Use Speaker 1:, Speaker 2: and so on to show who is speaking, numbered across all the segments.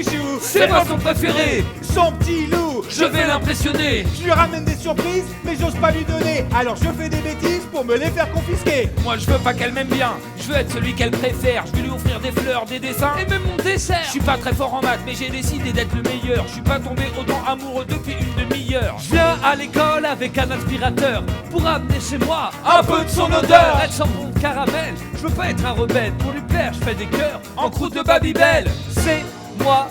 Speaker 1: chouchou,
Speaker 2: c'est moi son préféré.
Speaker 1: son petit loup.
Speaker 2: Je vais l'impressionner.
Speaker 1: Je lui ramène des surprises, mais j'ose pas lui donner. Alors je fais des bêtises pour me les faire confisquer.
Speaker 2: Moi je veux pas qu'elle m'aime bien, je veux être celui qu'elle préfère. Je vais lui offrir des fleurs, des dessins et même mon dessert. Je suis pas très fort en maths mais j'ai décidé d'être le meilleur. Je suis pas tombé autant amoureux depuis une demi-heure.
Speaker 3: Je viens à l'école avec un aspirateur pour amener chez moi
Speaker 2: Un peu de son odeur.
Speaker 3: Elle sent bon caramel. Je veux pas être un rebelle. Pour lui plaire, je fais des cœurs
Speaker 2: En croûte de Babybel.
Speaker 3: C'est moi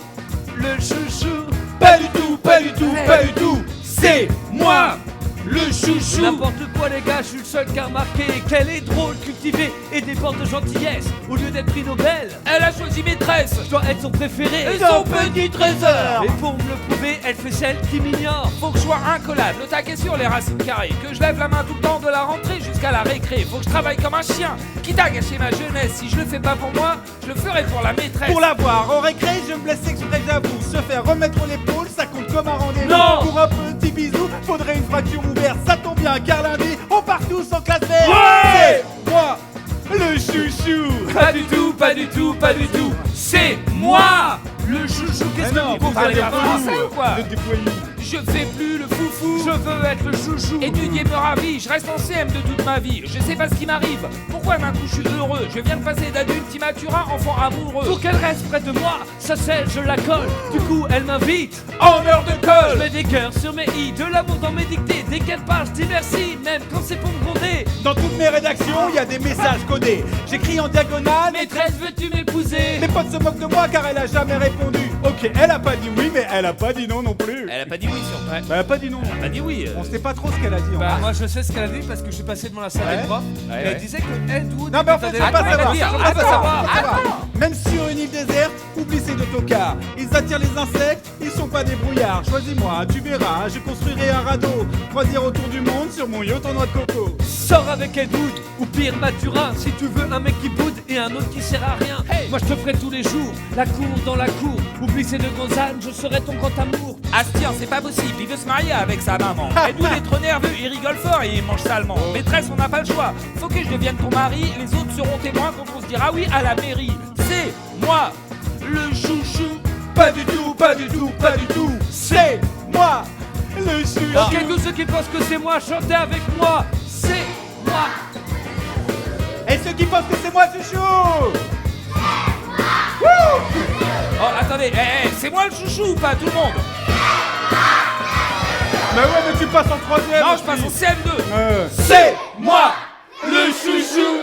Speaker 3: le chouchou.
Speaker 1: Pas du tout, pas du tout,
Speaker 3: Hey.
Speaker 1: pas du tout. C'est moi, le chouchou.
Speaker 3: N'importe quoi les gars, je suis le seul qui a remarqué qu'elle est drôle, cultivée et déborde de gentillesse. Au lieu d'être prix Nobel,
Speaker 2: Elle a choisi maîtresse.
Speaker 3: je dois être son préféré.
Speaker 2: Et son petit trésor.
Speaker 3: Et pour me le prouver, elle fait celle qui m'ignore.
Speaker 2: Faut que je sois incollable, le taquet sur les racines carrées. Que je lève la main tout le temps de la rentrée jusqu'à la récré. Faut que je travaille comme un chien, quitte à gâcher ma jeunesse. Si je le fais pas pour moi, je le ferai pour la maîtresse.
Speaker 1: Pour l'avoir au récré, je me blesse exprès, j'avoue. Se faire remettre l'épaule, ça compte comme un rendez-vous.
Speaker 3: Non.
Speaker 1: Pour un petit bisou, faudrait une fracture ouverte. Ça tombe bien, car lundi, on part tous en classe verte.
Speaker 2: Ouais.
Speaker 1: C'est moi, le chouchou.
Speaker 2: Pas du tout, pas du tout, pas du tout. C'est moi.
Speaker 3: Le chouchou, qu'est-ce que
Speaker 1: non,
Speaker 3: vous
Speaker 1: vous allez
Speaker 3: comprenez
Speaker 1: pas
Speaker 3: pas
Speaker 2: français ou quoi?
Speaker 1: Le déployé.
Speaker 2: Je fais plus le foufou.
Speaker 3: Je veux être le chouchou.
Speaker 2: Étudier me ravit, je reste en CM de toute ma vie. Je sais pas ce qui m'arrive, pourquoi d'un coup je suis heureux. Je viens de passer d'adulte immature à enfant amoureux.
Speaker 3: Pour qu'elle reste près de moi, sa selle je la colle. Du coup elle m'invite.
Speaker 2: En heure de
Speaker 3: Je
Speaker 2: colle.
Speaker 3: mets des cœurs sur mes i, de l'amour dans mes dictées. Dès qu'elle parle, je dis merci, même quand c'est pour me gronder.
Speaker 1: Dans toutes mes rédactions, il y a des messages codés. J'écris en diagonale.
Speaker 3: Maîtresse, veux-tu m'épouser?
Speaker 1: Mes potes se moquent de moi car elle a jamais répondu. Ok, elle a pas dit oui, mais elle a pas dit non non plus.
Speaker 2: Elle a pas dit oui sur toi.
Speaker 1: Bah, elle a pas dit non.
Speaker 2: Elle a pas dit oui.
Speaker 1: On sait pas trop ce qu'elle a dit. en
Speaker 3: Bah
Speaker 1: fait.
Speaker 3: moi je sais ce qu'elle a dit parce que je suis passé devant la salle
Speaker 1: Ouais.
Speaker 3: des profs.
Speaker 2: Ouais,
Speaker 3: Et
Speaker 2: ouais.
Speaker 3: elle disait que elle doit.
Speaker 1: Non mais en fait, je veux pas
Speaker 2: Attends,
Speaker 1: savoir.
Speaker 2: dire,
Speaker 1: Je veux pas
Speaker 2: attends,
Speaker 1: savoir.
Speaker 2: attends.
Speaker 1: Même sur une île déserte, oublie ces autocars. Ils attirent les insectes, ils sont pas des brouillards. Choisis-moi, tu verras, je construirai un radeau. Croisière autour du monde sur mon yacht en noix de coco.
Speaker 3: Sors avec Ed Wood ou pire Mathurin. Si tu veux un mec qui boude et un autre qui sert à rien.
Speaker 2: Hey.
Speaker 3: Moi je te ferai tous les jours la cour dans la cour. Oublie ces deux grands ânes, je serai ton grand amour.
Speaker 2: Astien, c'est pas possible, il veut se marier avec sa maman. Et nous, il est trop nerveux, il rigole fort et il mange salement. Maîtresse, on n'a pas le choix, faut que je devienne ton mari. Les autres seront témoins quand on se dira oui à la mairie. C'est moi, le chouchou.
Speaker 1: Pas du tout, pas du tout, pas du tout. C'est moi, le chouchou.
Speaker 3: Ok, tous ceux qui pensent que c'est moi, chantez avec moi. C'est moi.
Speaker 1: Et ceux qui pensent que c'est moi, chouchou.
Speaker 2: Oh, attendez, c'est moi le chouchou ou pas, tout le monde?
Speaker 1: Mais ouais, mais tu passes en troisième.
Speaker 2: Non, je passe en CM2.
Speaker 1: C'est
Speaker 2: Moi, le chouchou.